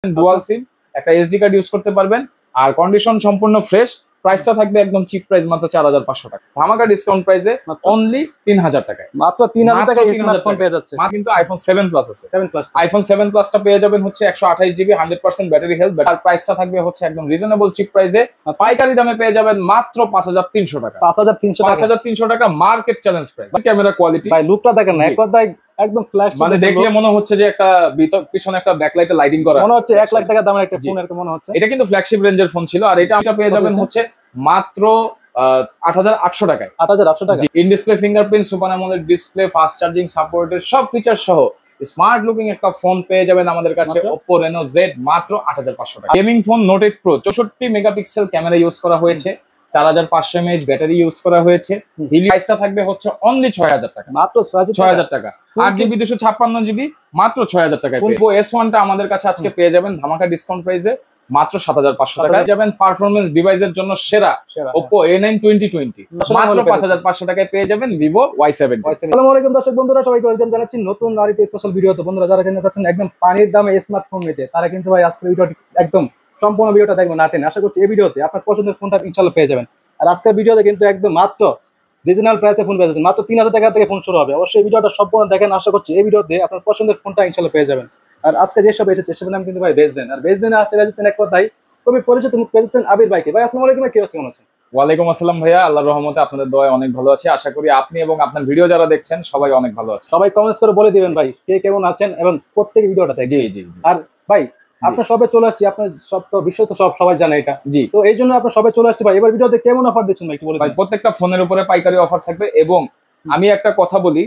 Dual SIM, একটা SD card use করতে পারবেন, আর কন্ডিশন সম্পূর্ণ ফ্রেশ। প্রাইসটা থাকবে একদম চিপ প্রাইস, মাত্র 4500 টাকা। ধামাকা ডিসকাউন্ট প্রাইসে অনলি 3000 টাকায়, মাত্র 3000 টাকায় স্মার্টফোন পেয়ে যাচ্ছে। কিন্তু আইফোন 7 প্লাস আছে। 7 প্লাস, আইফোন 7 প্লাসটা পেয়ে যাবেন হচ্ছে 128 জিবি 100% ব্যাটারি হেলথ। আর প্রাইসটা থাকবে হচ্ছে একদম রিজনেবল চিপ প্রাইসে, পাইকারি দামে পেয়ে যাবেন মাত্র 5300 টাকা। 5300 টাকা market challenge price. Camera quality ভাই, লুকটা দেখেন না, একদম একদম ফ্ল্যাশ, মানে দেখলে মনে হচ্ছে যে একটা পিছনে একটা ব্যাকলাইটে লাইটিং করা, মনে হচ্ছে 1 লাখ টাকা দামের একটা ফোন এরকম মনে হচ্ছে। এটা কিন্তু ফ্ল্যাগশিপ রেঞ্জের ফোন ছিল, আর এটা পেয়ে যাবেন হচ্ছে মাত্র 8800 টাকায়। 8800 টাকা। In display fingerprint, super AMOLED display, fast charging supported সব ফিচার সহ স্মার্ট লুকিং একটা ফোন পেয়ে যাবেন আমাদের কাছে Oppo Reno Z মাত্র 8500 টাকা। Gaming phone Note 8 Pro 64 megapixel camera use করা হয়েছে, 4500 mAh ব্যাটারি ইউজ করা হয়েছে। প্রাইসটা থাকবে হচ্ছে অনলি 6000 টাকা, মাত্র 6000 টাকা। 8GB 256GB মাত্র 6000 টাকায়। Oppo S1 টা আমাদের কাছে আজকে পেয়ে যাবেন ধামাকা ডিসকাউন্ট প্রাইসে মাত্র 7500 টাকায়। যাবেন পারফরম্যান্স ডিভাইসের জন্য সেরা Oppo A9 2020 মাত্র 5500 টাকায় পেয়ে যাবেন Vivo Y70। আসসালামু আলাইকুম দর্শক বন্ধুরা, সবাইকে ওয়েলকাম জানাচ্ছি নতুন আরেকটি স্পেশাল ভিডিওতে। বন্ধুরা যারা কিনতে চাচ্ছেন একদম পানির দামে স্মার্টফোন নিতে, তারা কিন্তু ভাই আজকের ভিডিওটি একদম সম্পূর্ণ ভিডিওটা দেখবেন না টেনে। আশা করছি এই ভিডিওতে আপনার পছন্দের ফোনটা ইনশাআল্লাহ পেয়ে যাবেন। আর আজকের ভিডিওতে কিন্তু একদম মাত্র রিজনাল প্রাইসে ফোন পেয়ে যাচ্ছেন, মাত্র 3000 টাকা থেকে ফোন শুরু হবে। অবশ্যই ভিডিওটা সম্পূর্ণ দেখেন, আশা করছি এই ভিডিওতে আপনার পছন্দের ফোনটা ইনশাআল্লাহ পেয়ে যাবেন। আর আজকে যেসব এসেছে সেসব নাম কিন্তু ভাই বেচবেন, আর বেচবেন আসতে যাচ্ছেন এক কথাই খুবই পরিচিত মুখ পেয়েছেন আবির ভাইকে। ভাই আসসালামু আলাইকুম, কি অবস্থা, কেমন আছেন? ওয়ালাইকুম আসসালাম ভাইয়া, আল্লাহর রহমতে আপনাদের দোয়ায় অনেক ভালো আছি। আশা করি আপনি এবং আপনার ভিডিও যারা দেখছেন সবাই অনেক ভালো আছেন। সবাই কমেন্টস করে বলে দিবেন ভাই কে কেমন আছেন এবং প্রত্যেক ভিডিওটা দেখেন। জি জি। আর ভাই আপনার সবে চলে আসছি, আপনার সব তো বিশ্ব তো সবাই জানে এটা, জি। তো এই জন্য আপনার সবে চলে আসছে ভাই। এবার ভিডিওতে কেমন অফার দিচ্ছেন ভাই, একটু বলে ভাই প্রত্যেকটা ফোনের উপরে পাইকারি অফার থাকবে, এবং আমি একটা কথা বলি,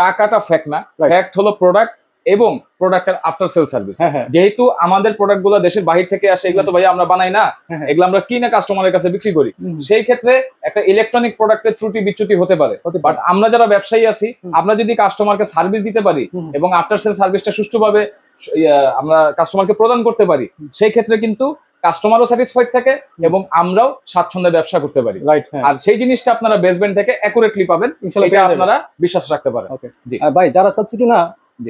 টাকাটা ফ্যাক্ট না, ফ্যাক্ট হলো প্রোডাক্ট এবং প্রোডাক্টের আফটার সেল সার্ভিস। যেহেতু আমাদের প্রোডাক্ট গুলো দেশের বাহির থেকে আসে, এগুলো তো ভাই আমরা বানাই না, এগুলো আমরা কিনে কাস্টমারের কাছে বিক্রি করি। সেই ক্ষেত্রে একটা ইলেকট্রনিক প্রোডাক্টের ত্রুটি বিচ্যুতি হতে পারে, বাট আমরা যারা ব্যবসায়ী আছি, আমরা যদি কাস্টমারকে সার্ভিস দিতে পারি এবং আফটার সেল সার্ভিসটা সুষ্ঠুভাবে আমরা কাস্টমারকে প্রদান করতে পারি, সেই ক্ষেত্রে কিন্তু কাস্টমারও স্যাটিসফাইড থাকে এবং আমরাও স্বাচ্ছন্দ্যে ব্যবসা করতে পারি। আর সেই জিনিসটা আপনারা বেসমেন্ট থেকে অ্যাকুরেটলি পাবেন, এটা আপনারা বিশ্বাস রাখতে পারেন। জি ভাই, যারা চাচ্ছে কিনা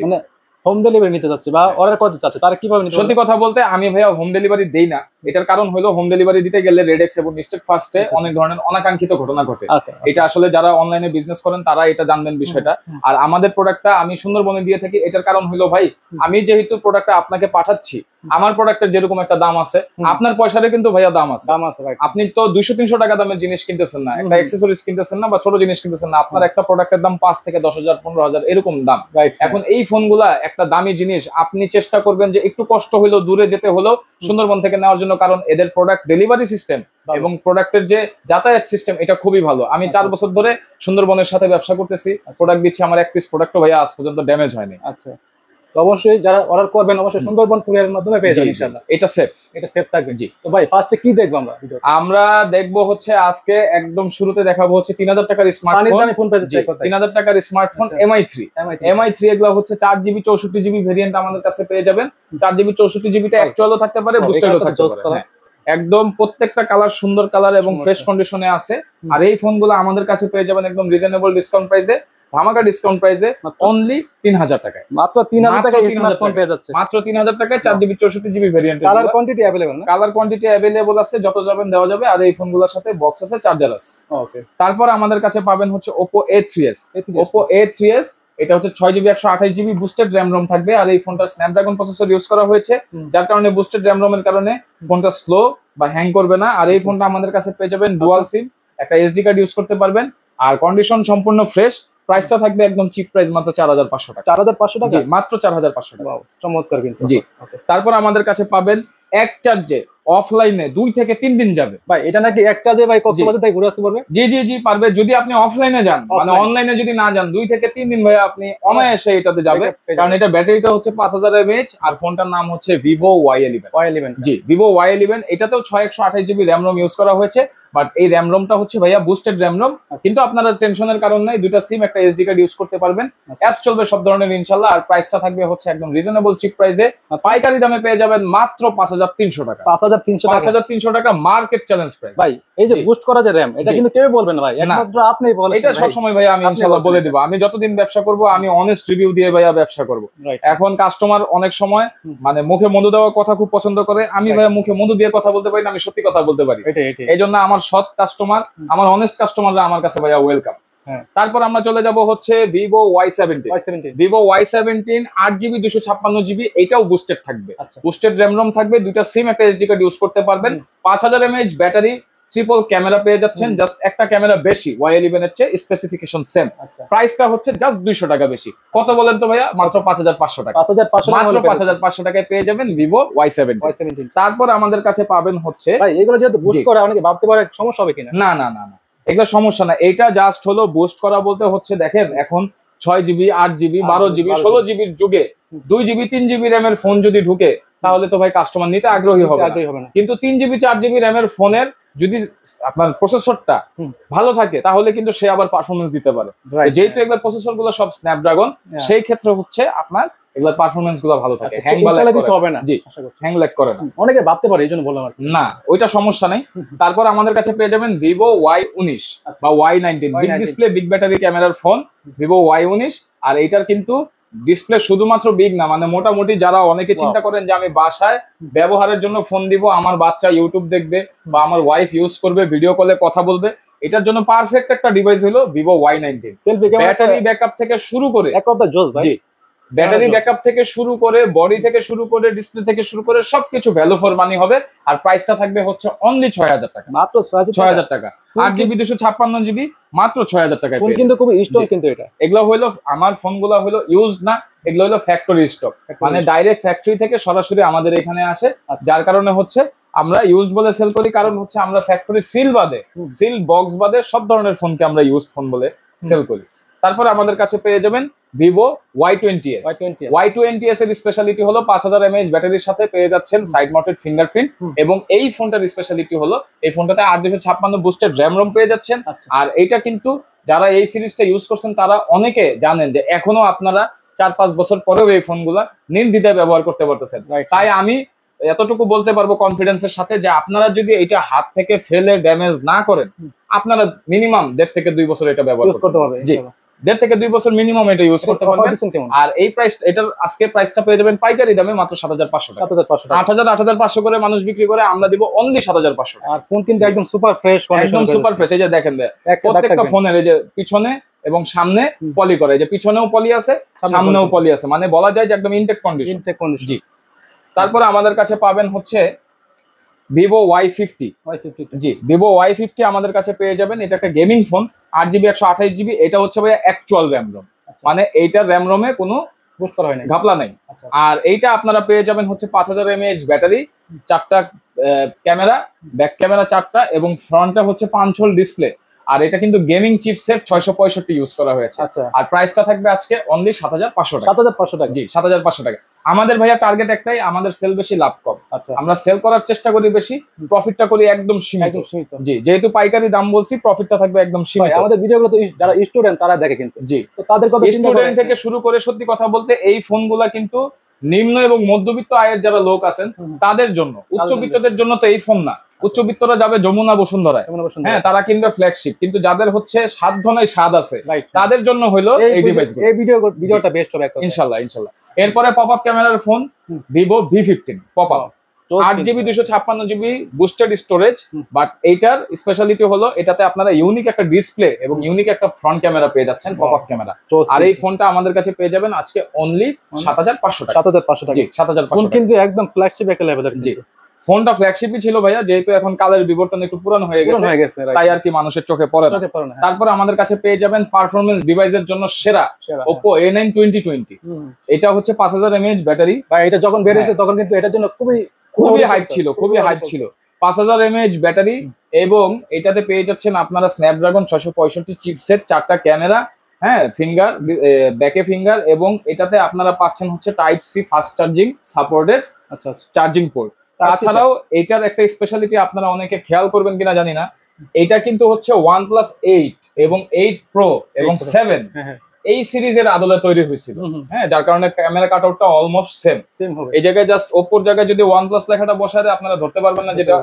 মানে হোম ডেলিভারি নিতে যাচ্ছে বা অর্ডার করতে চাচ্ছে, তারা কিভাবে নিতে? সত্যি কথা বলতে আমি ভাইয়া হোম ডেলিভারি দেই না। এটার কারণ হলো হোম ডেলিভারি দিতে গেলে রেডেক্স এবং স্টেট ফার্স্টে অনেক ধরনের অনাকাঙ্ক্ষিত ঘটনা ঘটে। এটা আসলে যারা অনলাইনে বিজনেস করেন তারা এটা জানবেন বিষয়টা। আর আমাদের প্রোডাক্টটা আমি সুন্দরবনে দিয়ে থাকি, এটার কারণ হলো ভাই, আমি যেহেতু প্রোডাক্টটা আপনাকে পাঠাচ্ছি, আমার প্রোডাক্টের যেরকম একটা দাম আছে, আপনার পয়সারও কিন্তু ভাইয়া দাম আছে। আপনি তো 200-300 টাকা দামের জিনিস কিনতেছেন না, একটা অ্যাক্সেসরিজ কিনতেছেন না, বা ছোট জিনিস কিনতেছেন না, আপনার একটা প্রোডাক্টের দাম 5 থেকে 10,000 15,000 এরকম দাম। এখন এই ফোনগুলা একটা দামি জিনিস, আপনি চেষ্টা করবেন যে একটু কষ্ট হলেও দূরে যেতে হলেও সুন্দরবন থেকে নেওয়ার জন্য, কারণ এদের প্রোডাক্ট ডেলিভারি সিস্টেম এবং প্রোডাক্টের যে যাতায়াত সিস্টেম এটা খুবই ভালো। আমি 4 বছর ধরে সুন্দরবনের সাথে ব্যবসা করতেছি, প্রোডাক্ট দিচ্ছি, আমার এক পিস প্রোডাক্টও ভাইয়া আজ পর্যন্ত ড্যামেজ হয়নি। আচ্ছা, অবশ্যই যারা অর্ডার করবেন অবশ্যই সুন্দরবন কুরিয়ারের মাধ্যমে পেয়ে যাবেন ইনশাআল্লাহ। এটা সেফ থাকবে। জি। তো ভাই ফার্স্টে কি দেখবো আমরা দেখবো হচ্ছে আজকে একদম শুরুতে দেখাবো হচ্ছে 3000 টাকার স্মার্টফোন। 3000 টাকার স্মার্টফোন MI3 এগুলো হচ্ছে 4GB 64GB ভেরিয়েন্ট আমাদের কাছে পেয়ে যাবেন। 4GB 64GBটা অ্যাকচুয়ালও থাকতে পারে, বুস্টারও থাকতে পারে। একদম প্রত্যেকটা কালার সুন্দর কালার এবং ফ্রেশ কন্ডিশনে আছে। আর এই ফোনগুলো আমাদের কাছে পেয়ে যাবেন একদম রিজনেবল ডিসকাউন্ট প্রাইসে, ধামাকা ডিসকাউন্ট প্রাইসে অনলি 3000 টাকায়। মাত্র 3000 টাকায় স্মার্টফোন পেয়ে যাচ্ছে, মাত্র 3000 টাকায় 4GB 64GB variant. Colour quantity available না? কালার কোয়ান্টিটি अवेलेबल আছে, যত যাবেন দেওয়া যাবে। আর এই ফোনগুলোর সাথে বক্স আছে, চার্জার আছে। ওকে। তারপর আমাদের কাছে পাবেন হচ্ছে Oppo A3s। Oppo A3s এটা হচ্ছে 6GB 128GB boosted RAM ROM থাকবে। আর এই ফোনটার স্ন্যাপড্রাগন প্রসেসর ইউজ করা হয়েছে, যার কারণে বুস্টেড RAM ROM এর কারণে ফোনটা স্লো বা হ্যাং করবে না। আর এই ফোনটা আমাদের কাছে পেয়ে যাবেন ডুয়াল সিম, একটা এসডি কার্ড ইউজ করতে পারবেন, আর কন্ডিশন সম্পূর্ণ ফ্রেশ। প্রাইসটা থাকবে একদম চিপ প্রাইস, মাত্র 4500 টাকা। 4500 টাকা? জি, মাত্র 4500 টাকা। চমৎকার কিন্তু। জি। তারপর আমাদের কাছে পাবেন এক চার্জে অফলাইনে 2 থেকে 3 দিন যাবে। ভাই এটা নাকি এক চার্জে ভাই কক্সবাজার থেকে ঘুরে আসতে পারবে? জি জি জি পারবে, যদি আপনি অফলাইনে যান, মানে অনলাইনে যদি না যান, 2 থেকে 3 দিন ভাই আপনি অনায়াসে এটাতে যাবে। কারণ এটা ব্যাটারিটা হচ্ছে 5000 mAh, আর ফোনটার নাম হচ্ছে Vivo Y11। Y11 জি, Vivo Y11। এটাতেও 6128GB RAM ROM ইউজ করা হয়েছে, বাট এই র্যাম রোমটা হচ্ছে ভাইয়া বুস্টেড র্যাম রোম, কিন্তু আপনারা টেনশনের কারণ নাই, দুইটা সিম একটা এসডি কার্ড ইউজ করতে পারবেন, অ্যাপস চলবে সব ধরনের ইনশাআল্লাহ। আর প্রাইসটা থাকবে হচ্ছে একদম রিজনেবল চিপ প্রাইসে, পাইকারি দামে পেয়ে যাবেন মাত্র 5300 টাকা। 5300 টাকা মার্কেট চ্যালেঞ্জ প্রাইস ভাই। এই যে বুস্ট করা যে র্যাম, এটা কিন্তু কেউ বলবে না ভাই, একমাত্র আপনিই বলেন। এটা সব সময় ভাইয়া আমি ইনশাআল্লাহ বলে দিব, আমি যতদিন ব্যবসা করব আমি অনেস্ট রিভিউ দিয়ে ভাইয়া ব্যবসা করব। এখন কাস্টমার অনেক সময় মানে মুখে মধু দেওয়ার কথা খুব পছন্দ করে, আমি ভাইয়া মুখে মধু দিয়ে কথা বলতে পারি না, আমি সত্যি কথা বলতে পারি। এই জন্য আমার সৎ কাস্টমার, আমার অনেস্ট কাস্টমাররা আমার কাছে ভাইয়া ওয়েলকাম। তারপর আমরা চলে যাব হচ্ছে Vivo Y17। Vivo Y17 8GB 256GB, এটাও বুস্টেড থাকবে, বুস্টেড র্যাম রোম থাকবে, দুইটা সিম একটা এসডি কার্ড ইউজ করতে পারবেন, 5000 mAh ব্যাটারি, ট্রিপল ক্যামেরা পেয়ে যাচ্ছেন, জাস্ট একটা ক্যামেরা বেশি, Y11 এর চেয়ে স্পেসিফিকেশন সেম। প্রাইসটা হচ্ছে জাস্ট 200 টাকা বেশি। কত বলেন তো ভাইয়া? মাত্র 5500 টাকা। মাত্র 5500 টাকায় পেয়ে যাবেন ভিভো Y17। তারপর আমাদের কাছে পাবেন হচ্ছে ভাই এগুলো যেহেতু বুস্ট করা, অনেকে ভাবতে পারে সমস্যা হবে কিনা। না না না না, এগুলো সমস্যা না, এটা জাস্ট হলো বুস্ট করা বলতে হচ্ছে দেখেন এখন 6GB 8GB 12GB 16GB যুগে 2GB 3GB র্যামের ফোন যদি ঢুকে তাহলে তো ভাই কাস্টমার নিতে আগ্রহী হবে না। কিন্তু 3GB 4GB র্যামের ফোনের যদি আপনার প্রসেসরটা ভালো থাকে তাহলে কিন্তু সে আবার পারফরমেন্স দিতে পারে। যেহেতু এগুলো প্রসেসর গুলো সব স্ন্যাপড্রাগন, সেই ক্ষেত্রে হচ্ছে আপনার এগুলোর পারফরমেন্স গুলো ভালো থাকে, হ্যাং হবে না। জি, হ্যাং ল্যাগ করে না, অনেকে ভাবতে পারে, এইজন্য বললাম না, ওইটা সমস্যা নাই। তারপর আমাদের কাছে পেয়ে যাবেন ভিভো Y19 বা Y19, big display big battery ক্যামেরার ফোন ভিভো Y19। আর এইটার কিন্তু ডিসপ্লে শুধুমাত্র বিগ না, মানে মোটামুটি যারা অনেকে চিন্তা করেন যে আমি বাসায় ব্যবহারের জন্য ফোন দিব, আমার বাচ্চা ইউটিউব দেখবে বা আমার ওয়াইফ ইউজ করবে, ভিডিও কলে কথা বলবে, এটার জন্য পারফেক্ট একটা ডিভাইস হলো ভিভো Y19। ব্যাটারি ব্যাকআপ থেকে শুরু করে জি, ব্যাটারি ব্যাকআপ থেকে শুরু করে বডি থেকে শুরু করে ডিসপ্লে থেকে শুরু করে সবকিছু ভ্যালু ফর মানি হবে। আর প্রাইসটা থাকবে হচ্ছে অনলি 6000 টাকা, মাত্র 6000 টাকা। 8GB 256GB মাত্র 6000 টাকায়। কিন্তু খুব স্টক, কিন্তু এটা এগুলো হলো আমার ফোনগুলো হলো ইউজড না, এগুলো হলো ফ্যাক্টরি স্টক, মানে ডাইরেক্ট ফ্যাক্টরি থেকে সরাসরি আমাদের এখানে আসে, যার কারণে হচ্ছে আমরা ইউজড বলে সেল করি। কারণ হচ্ছে আমরা ফ্যাক্টরি সিল বাদে, সিল বক্স বাদে সব ধরনের ফোনকে আমরা ইউজড ফোন বলে সেল করি। তারপর আমাদের কাছে পেয়ে যাবেন ভিভো Y20s। Y20s এর স্পেশালিটি হলো 5000 mAh ব্যাটারির সাথে পেয়ে যাচ্ছেন সাইড মাউন্টেড ফিঙ্গারপ্রিন্ট, এবং এই ফোনটার স্পেশালিটি হলো এই ফোনটাতে 8256 বুস্টেড র্যাম রোম পেয়ে যাচ্ছেন। আর এইটা কিন্তু যারা এই সিরিজটা ইউজ করছেন তারা অনেকে জানেন যে এখনো আপনারা 4-5 বছর পরেও এই ফোনগুলা নির্দ্বিধায় ব্যবহার করতে পারতেছেন। তাই আমি এতটুকু বলতে পারবো কনফিডেন্সের সাথে যে আপনারা যদি এটা হাত থেকে ফেলে ড্যামেজ না করেন, আপনারা মিনিমাম 1.5 থেকে 2 বছর এটা ব্যবহার করতে পারবেন। জি, 1.5 থেকে 2 বছর মিনিমাম এটা ইউজ করতে পারবেন। আর এই প্রাইস, এটার আজকে প্রাইসটা পেয়ে যাবেন পাইকারি দামে মাত্র 7500 টাকা। 8500 করে মানুষ বিক্রি করে, আমরা দিব অনলি 7500 টাকা। আর ফোন কিন্তু একদম সুপার ফ্রেশ, একদম সুপার ফ্রেশ। এই যে দেখেন প্রত্যেকটা ফোনের এই যে পিছনে এবং সামনে পলি করে, এই যে পিছনেও পলি আছে সামনেও পলি আছে, মানে বলা যায় যে একদম ইনটেক কন্ডিশন। জি। তারপরে আমাদের কাছে পাবেন হচ্ছে ভিভো Y50। জি, ভিভো Y50 আমাদের কাছে পেয়ে যাবেন। এটা একটা গেমিং ফোন, 8GB 128GB। এটা হচ্ছে ভাই অ্যাকচুয়াল র্যাম রোম, মানে এইটার র্যাম রোমে কোনো বুস্ট করা হয় না, ঘাপলা নাই। আর এইটা আপনারা পেয়ে যাবেন হচ্ছে 5000 mAh ব্যাটারি, 4টা ক্যামেরা, ব্যাক ক্যামেরা 4টা, এবং ফ্রন্টে হচ্ছে 5 হোল ডিসপ্লে। আর এটা কিন্তু গেমিং চিপসেট 665 ইউজ করা হয়েছে। আর প্রাইসটা থাকবে আজকে অনলি 7500 টাকা। 7500 টাকা। জি, 7500 টাকা। আমাদের ভাইয়া টার্গেট একটাই, আমাদের সেল বেশি লাভ কম। আমরা সেল করার চেষ্টা করি বেশি, প্রফিটটা করি একদম সীমিত। জি, যেহেতু পাইকারি দাম বলছি, প্রফিটটা থাকবে একদম সীমিত। আমাদের ভিডিওগুলো তো যারা স্টুডেন্ট তারা দেখে, কিন্তু জি, তো তাদের কথা স্টুডেন্ট থেকে শুরু করে সত্যি কথা বলতে এই ফোনগুলা কিন্তু নিম্ন এবং মধ্যবিত্ত আয়ের যারা লোক আছেন তাদের জন্য, উচ্চবিত্তদের জন্য তো এই ফোন না। উচ্চবিত্তরা যাবে যমুনা বসুন্ধরায়, হ্যাঁ, তারা কিনবে ফ্ল্যাগশিপ। কিন্তু যাদের হচ্ছে সাধ্য নাই, স্বাদ আছে, তাদের জন্য হইলো এই ডিভাইসগুলো। এই ভিডিওটা বেস্ট হবে ইনশাআল্লাহ ইনশাআল্লাহ। এরপরে পপআপ ক্যামেরার phone Vivo V15 pop up, 8GB 256GB boosted storage. But এইটার স্পেশালিটি হলো এটাতে আপনারা ইউনিক একটা ডিসপ্লে এবং ইউনিক একটা ফ্রন্ট ক্যামেরা পেয়ে যাচ্ছেন, পপআপ ক্যামেরা। আর এই ফোনটা আমাদের কাছে পেয়ে যাবেন আজকে অনলি 7500 টাকা। 7500 টাকা। জি, 7500 টাকা। কিন্তু একদম ফ্ল্যাগশিপ একটা লেভেলের। জি, ফোনটা ফ্ল্যাগশিপই ছিল ভাইয়া, যেহেতু এখন কালের বিবর্তন একটু পুরানো হয়ে গেছে, তাই আর কি মানুষের চোখে পড়ে না। তারপর আমাদের কাছে পেয়ে যাবেন পারফরমেন্স ডিভাইসের জন্য সেরা Oppo A9 2020। এটা হচ্ছে 5000 mAh ব্যাটারি। ভাই এটা যখন বের হয়েছে তখন কিন্তু এটার জন্য খুবই হাইপ ছিল, খুবই হাইপ ছিল। 5000 mAh ব্যাটারি, এবং এটাতে পেয়ে যাচ্ছেন আপনারা স্ন্যাপড্রাগন 665 চিপসেট, 4টা ক্যামেরা, হ্যাঁ, ফিঙ্গার ব্যাকে ফিঙ্গার, এবং এটাতে আপনারা পাচ্ছেন হচ্ছে type C fast charging supported charging port. তাছাড়াও এটার একটা স্পেশালিটি আপনারা অনেকে খেয়াল করবেন কিনা জানি না, এটা কিন্তু হচ্ছে OnePlus 8 এবং 8 Pro এবং 7 এই সিরিজের আদলে তৈরি হয়েছিল। হ্যাঁ, যার কারণে ক্যামেরা কাটআউটটা অলমোস্ট সেম হবে। এই জায়গায় জাস্ট ওপ্পোর জায়গায় যদি OnePlus লেখাটা বসায় দেয় আপনারা ধরতে পারবেন না যেটা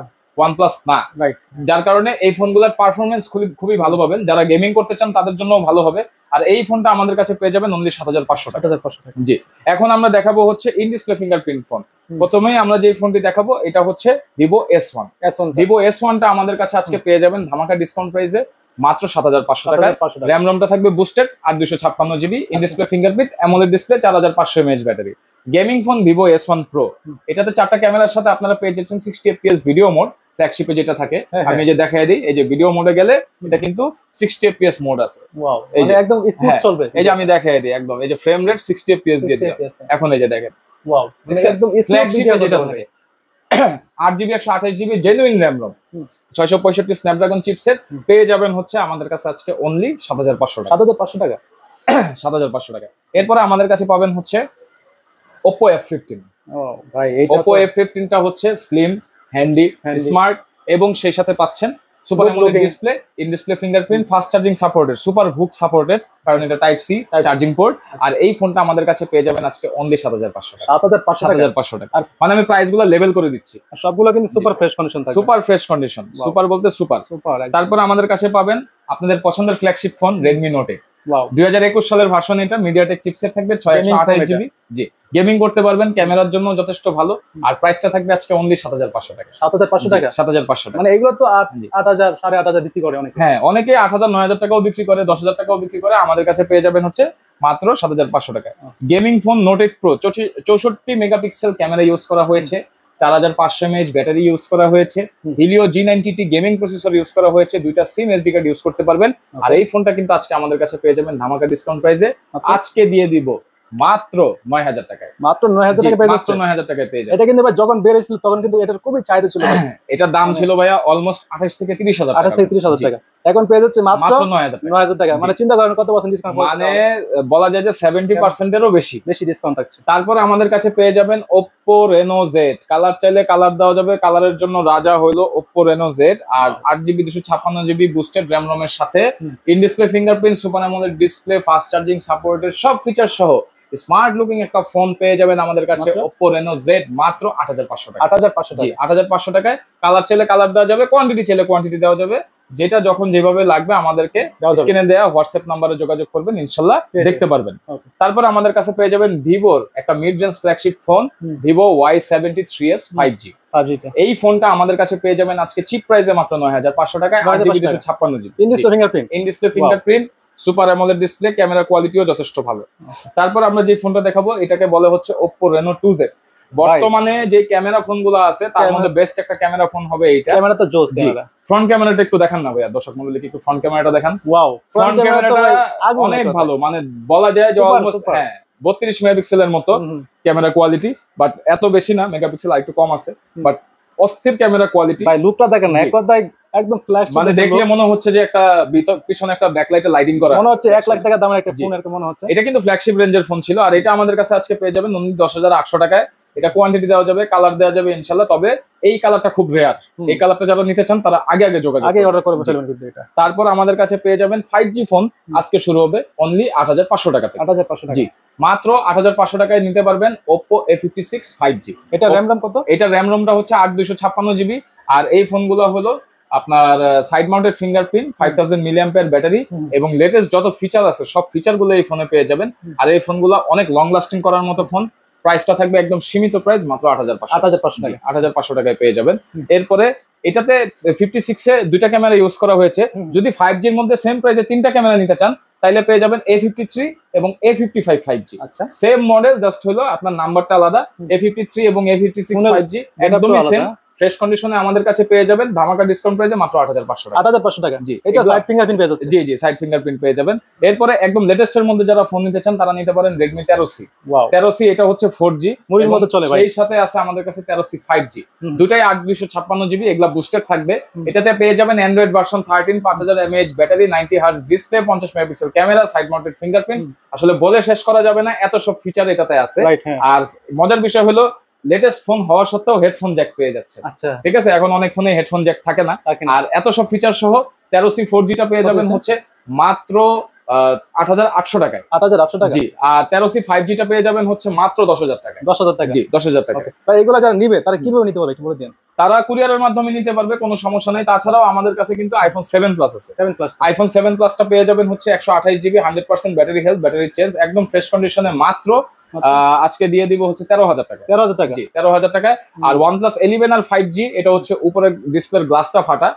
OnePlus না। রাইট, যার কারণে এই ফোনগুলোর পারফরমেন্স খুবই ভালো পাবেন। যারা গেমিং করতে চান তাদের জন্য ভালো হবে। আর এই ফোনটা আমাদের কাছে পেয়ে যাবেন অনলি ৭৫০০ টাকা। জি, এখন আমরা দেখাবো হচ্ছে ইন ডিসপ্লে ফিঙ্গারপ্রিন্ট ফোন। প্রথমেই আমরা যে ফোনটি দেখাবো এটা হচ্ছে Vivo S1। Vivo S1টা আমাদের কাছে আজকে পেয়ে যাবেন ধামাকা ডিসকাউন্ট প্রাইসে মাত্র ৭৫০০ টাকায়। র্যাম রমটা থাকবে boosted ৮ GB, in display fingerprint, AMOLED display, ৪৫০০ mAh battery. Gaming phone Vivo S1 Pro, এটাতে 4টা ক্যামেরার সাথে আপনারা পেয়ে যাচ্ছেন 60 fps ভিডিও মোড, ফ্ল্যাগশিপে যেটা থাকে। আমি যে দেখাই দিই, এই যে ভিডিও মোডে গেলে এটা কিন্তু 60 fps মোড আছে। ওয়াও, এই যে একদম স্মুথ চলবে। এই যে আমি দেখাই দিই একদম, এই যে ফ্রেম রেট 60 fps দিয়ে দিলাম। এখন এই যে দেখেন, ওয়াও, একদম ফ্ল্যাগশিপে যেটা থাকে। 8GB 128GB genuine RAM ROM, 665 Snapdragon chipset পেয়ে যাবেন হচ্ছে আমাদের কাছে আজকে অনলি ৭৫০০ টাকা। ৭৫০০ টাকা ৭৫০০ টাকা। এরপরে আমাদের কাছে পাবেন হচ্ছে Oppo F15। ভাই, Oppo F15টা হচ্ছে স্লিম, হ্যান্ডি, স্মার্ট এবং সেই সাথে পাচ্ছেন super AMOLED display, in display fingerprint, fast charging supported, super hook supported, কারণ এটা টাইপ সি চার্জিং পোর্ট। আর এই ফোনটা আমাদের কাছে পেয়ে যাবেন আজকে অনলি ৭৫০০ টাকা। ৭৫০০ টাকা। মানে আমি প্রাইসগুলো লেভেল করে দিচ্ছি, সবগুলো কিন্তু সুপার ফ্রেশ কন্ডিশন থাকবে। সুপার ফ্রেশ কন্ডিশন, সুপার বলতে সুপার। তারপর আমাদের কাছে পাবেন আপনাদের পছন্দের ফ্ল্যাগশিপ ফোন Redmi Note 2021 সালের ভার্সন। এটা মিডিয়াটেক চিপসেট থাকবে, 628GB। জি, গেমিং করতে পারবেন, ক্যামেরার জন্য যথেষ্ট ভালো। আর প্রাইসটা থাকবে আজকে অনলি ৭৫০০ টাকা। ৭৫০০ টাকা ৭৫০০ টাকা। মানে এগুলো তো ৮০০০ ৮৫০০ বিক্রি করে অনেকে। হ্যাঁ, অনেকে ৮০০০ ৯০০০ টাকাও বিক্রি করে, ১০০০০ টাকাও বিক্রি করে। আমাদের কাছে পেয়ে যাবেন হচ্ছে মাত্র ৭৫০০ টাকায়। Gaming phone Note 8 Pro, 64 megapixel camera use করা হয়েছে, ৪৫০০ mAh ব্যাটারি ইউজ করা হয়েছে, Helio G90T gaming processor use করা হয়েছে, 2টা সিম SD কার্ড ইউজ করতে পারবেন। আর এই ফোনটা কিন্তু আজকে আমাদের কাছে পেয়ে যাবেন ধামাকা ডিসকাউন্ট প্রাইসে। আজকে দিয়ে দিব মাত্র ৯০০০ টাকায়। মাত্র ৯০০০ টাকায় পেয়ে যাচ্ছেন। মাত্র ৯০০০ টাকায় পেয়ে যাবেন। এটা কিন্তু ভাই যখন বের হয়েছিল তখন কিন্তু এটার খুবই চাহিদা ছিল। এটার দাম ছিল ভাইয়া অলমোস্ট ২৮ থেকে ৩০,০০০ টাকা। ২৮ থেকে ৩০,০০০ টাকা। এখন পেয়ে যাচ্ছে মাত্র ৯০০০ টাকা। মানে চিন্তা করেন কত পার্সেন্ট ডিসকাউন্ট। মানে বলা যায় যে 70% এরও বেশি ডিসকাউন্ট থাকছে। তারপর আমাদের কাছে পেয়ে যাবেন Oppo Reno Z। কালার চাইলে কালার দেওয়া যাবে, কালারের জন্য রাজা হলো Oppo Reno Z। আর 8GB 256GB বুস্টেড র্যাম রমের সাথে in display fingerprint, super AMOLED display, fast charging supported সব ফিচার সহ স্মার্ট লুকিং একটা ফোন পেয়ে যাবেন আমাদের কাছে Oppo Reno Z মাত্র ৮৫০০ টাকা। ৮৫০০ জি, ৮৫০০ টাকায়। কালার চাইলে কালার দেওয়া যাবে, কোয়ান্টিটি চাইলে কোয়ান্টিটি দেওয়া যাবে। যেটা যখন যেভাবে লাগবে আমাদেরকে স্ক্রিনে দেওয়া হোয়াটসঅ্যাপ নাম্বারে যোগাযোগ করবেন, ইনশাল্লাহ দেখতে পারবেন। তারপর আমাদের কাছে পেয়ে যাবেন ভিভোর একটা mid range flagship phone Vivo Y73s 5G। এই ফোনটা আমাদের কাছে পেয়ে যাবেন আজকে চিপ প্রাইসে মাত্র ৯৫০০ টাকায়, 8GB 256GB in display fingerprint, super AMOLED display, camera কোয়ালিটিও যথেষ্ট ভালো। তারপর আমরা যে ফোনটা দেখাবো এটাকে বলে হচ্ছে Oppo Reno 2Z। বর্তমানে যে ক্যামেরা ফোনগুলো আছে তার মধ্যে বেস্ট একটা ক্যামেরা ফোন হবে এইটা। ক্যামেরা তো জোস ক্যামেরা। ফ্রন্ট ক্যামেরাটা একটু দেখান না ভাইয়া, দর্শক মণ্ডলীকে একটু ফ্রন্ট ক্যামেরাটা দেখান। ওয়াও, ফ্রন্ট ক্যামেরাটা অনেক ভালো, মানে বলা যায় যে অলমোস্ট 32 মেগাপিক্সেলের মতো ক্যামেরা কোয়ালিটি, বাট এত বেশি না, মেগাপিক্সেল একটু কম আছে, বাট অস্থির ক্যামেরা কোয়ালিটি। ভাই লুকটা দেখেন না, এক কথায় একদম ফ্ল্যাশ, মানে দেখলে মনে হচ্ছে যে একটা পিছনে একটা ব্যাকলাইটে লাইটিং করা, মনে হচ্ছে 1 লাখ টাকা দামের একটা ফোন এরকম মনে হচ্ছে। এটা কিন্তু ফ্ল্যাগশিপ রেঞ্জের ফোন ছিল। আর এটা আমাদের কাছে আজকে পেয়ে যাবেন ১০৮০০ টাকায়। এটা কোয়ান্টিটি দেওয়া যাবে, কালার দেওয়া যাবে ইনশাআল্লাহ। তবে এই কালারটা খুব রেয়ার, এই কালারটা যারা নিতে চান তারা আগে যোগাযোগ আগে অর্ডার করে ফেলবেন কিন্তু এটা। তারপর আমাদের কাছে পেয়ে যাবেন 5G ফোন, আজকে শুরু হবে অনলি ৮৫০০ টাকা থেকে। ৮৫০০ টাকা জি, মাত্র ৮৫০০ টাকায় নিতে পারবেন Oppo A56 5G। এটা র্যাম রম কত? এটা র্যাম রমটা হচ্ছে ৮ ২56GB। আর এই ফোনগুলো হলো আপনার side mounted fingerprint, 5000 mAh battery এবং লেটেস্ট যত ফিচার আছে সব ফিচার গুলো এই ফোনে পেয়ে যাবেন। আর এই ফোনগুলো অনেক লং লাস্টিং করার মতো ফোন। প্রাইসটা থাকবে একদম সীমিত প্রাইস, মাত্র ৮৫০০ টাকায় পেয়ে যাবেন। এরপরে এটাতে 56 এ 2টা ক্যামেরা ইউজ করা হয়েছে। যদি 5G এর মধ্যে সেম প্রাইসে 3টা ক্যামেরা নিতে চান তাইলে পেয়ে যাবেন A53 এবং A55 5G। আচ্ছা, সেম মডেল, জাস্ট হলো আপনার নাম্বারটা আলাদা। A53 এবং A56 5G একদমই সেম, ফ্রেশ কন্ডিশনে আমাদের কাছে পেয়ে যাবেন ধামাকা ডিসকাউন্ট প্রাইসে মাত্র ৮৫০০ টাকা। ৮৫০০ টাকা জি, এটা সাইড ফিঙ্গারপ্রিন্ট পেয়ে যাচ্ছে। জি জি, সাইড ফিঙ্গারপ্রিন্ট পেয়ে যাবেন। এরপরে একদম লেটেস্ট এর মধ্যে যারা ফোন নিতে চান তারা নিতে পারেন Redmi 13C। ওয়াও, 13C এটা হচ্ছে 4G মুড়ির মতো চলে ভাই। সেই সাথে আছে আমাদের কাছে 13C 5G, দুটাই 8 ২56GB, এগুলা বুস্টেড থাকবে। এটাতে পেয়ে যাবেন Android version 13, 5000 mAh battery, 90Hz display, 50 megapixel camera, side mounted fingerprint. আসলে বলে শেষ করা যাবে না, এত সব ফিচার এটাতে আছে। আর মজার বিষয় হলো লেটেস্ট ফোন হওয়া সত্ত্বেও হেডফোন জ্যাক পেয়ে যাচ্ছে। আচ্ছা, ঠিক আছে, এখন অনেক ফোনে হেডফোন জ্যাক থাকে না। আর এত সব ফিচার সহ 13C 4G টা পেয়ে যাবেন হচ্ছে মাত্র 8,800 টাকায়। 8,800 টাকা? জি। আর 13C 5G টা পেয়ে যাবেন হচ্ছে মাত্র 10,000 টাকায়। 10,000 টাকা? জি, 10,000 টাকা। ভাই এগুলো যারা নিবে তারা কিভাবে নিতে পারবে একটু বলে দিন। তারা কুরিয়ারের মাধ্যমে নিতে পারবে, কোনো সমস্যা নাই। তাছাড়াও আমাদের কাছে কিন্তু iPhone 7 Plus আছে। 7 প্লাস? iPhone 7 Plus টা পেয়ে যাবেন হচ্ছে 128GB 100% battery health, battery change, একদম ফ্রেশ কন্ডিশনে মাত্র আজকে দিয়ে দিব হচ্ছে 13,000 টাকা। 13,000 টাকা? জি, 13,000 টাকায়। আর OnePlus 11 আর 5G এটা হচ্ছে উপরে ডিসপ্লের গ্লাসটা ফাটা,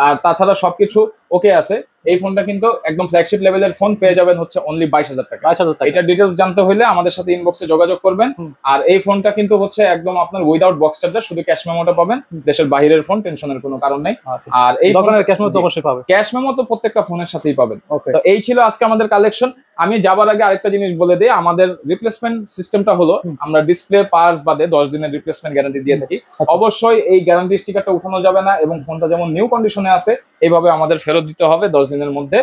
আর তাছাড়া সবকিছু ওকে আছে। এই ফোনটা কিন্তু একদম ফ্ল্যাগশিপ লেভেলের ফোন, পেয়ে যাবেন হচ্ছে অনলি 22,000 টাকা। 22,000 টাকা? এটা ডিটেলস জানতে হলে আমাদের সাথে ইনবক্সে যোগাযোগ করবেন। আর এই ফোনটা কিন্তু হচ্ছে একদম আপনার উইদাউট বক্স চার্জার, শুধু ক্যাশ মেমোটা পাবেন। দেশের বাইরের ফোন, টেনশনের কোনো কারণ নেই। আর এই দোকানের ক্যাশ মেমো তো অবশ্যই পাবে। ক্যাশ মেমো তো প্রত্যেকটা ফোনের সাথেই পাবেন। তো এই ছিল আজকে আমাদের কালেকশন। আমি যাবার আগে আরেকটা জিনিস বলে দিই, আমাদের রিপ্লেসমেন্ট সিস্টেমটা হলো আমরা ডিসপ্লে পার্টস বাদে 10 দিনের রিপ্লেসমেন্ট গ্যারান্টি দিয়ে থাকি। অবশ্যই এই গ্যারান্টি স্টিকারটা উঠানো যাবে না, এবং ফোনটা যেমন নিউ কন্ডিশনে আছে এইভাবে আমাদের ফেরত দিতে হবে 10 দিনের মধ্যে।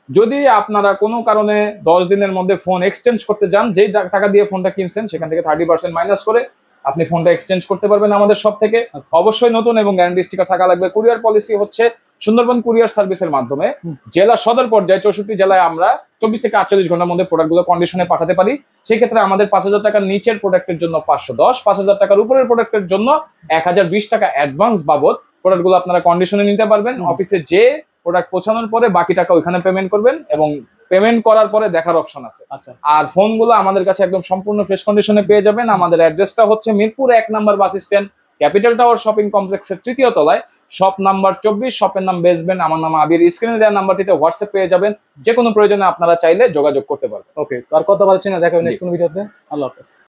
যদি আপনারা কোনো কারণে 10 দিনের মধ্যে ফোন এক্সচেঞ্জ করতে যান, যেই টাকা দিয়ে ফোনটা কিনছেন সেখান থেকে 30% মাইনাস করে আপনি ফোনটা এক্সচেঞ্জ করতে পারবেন আমাদের সব থেকে। অবশ্যই নতুন এবং গ্যারান্টি স্টিকার থাকা লাগবে। কুরিয়ার পলিসি হচ্ছে সুন্দরবন কুরিয়ার সার্ভিসের মাধ্যমে জেলা সদর পর্যায়ে 64 জেলায় আমরা 24 থেকে 48 ঘন্টার মধ্যে প্রোডাক্টগুলো কন্ডিশনে পাঠাতে পারি। সেই ক্ষেত্রে আমাদের 5,000 টাকার নিচের প্রোডাক্টের জন্য 510, 5,000 টাকার উপরের প্রোডাক্টের জন্য 1,020 টাকা অ্যাডভান্স বাবদ প্রোডাক্টগুলো আপনারা কন্ডিশনে নিতে পারবেন। অফিসে যে প্রোডাক্ট পৌঁছানোর পরে বাকি টাকা ওইখানে পেমেন্ট করবেন, এবং পেমেন্ট করার পরে দেখার অপশন আছে। আর ফোনগুলো আমাদের কাছে একদম সম্পূর্ণ ফ্রেশ কন্ডিশনে পেয়ে যাবেন। আমাদের অ্যাড্রেসটা হচ্ছে মিরপুর 1 নম্বর bus stand, capital tower shopping কমপ্লেক্সের 3য় তলায়, শপ নাম্বার 24, শপের নাম বেসবেন্ট। আমার নাম আবির। স্ক্রিনে দেওয়া নাম্বারটিতে হোয়াটসঅ্যাপ পেয়ে যাবেন, যে কোনো প্রয়োজনে আপনারা চাইলে যোগাযোগ করতে পারবেন। ওকে, আর কথা বলছি না, দেখা হবে নেক্সট কোন ভিডিওতে। আল্লাহ হাফেজ।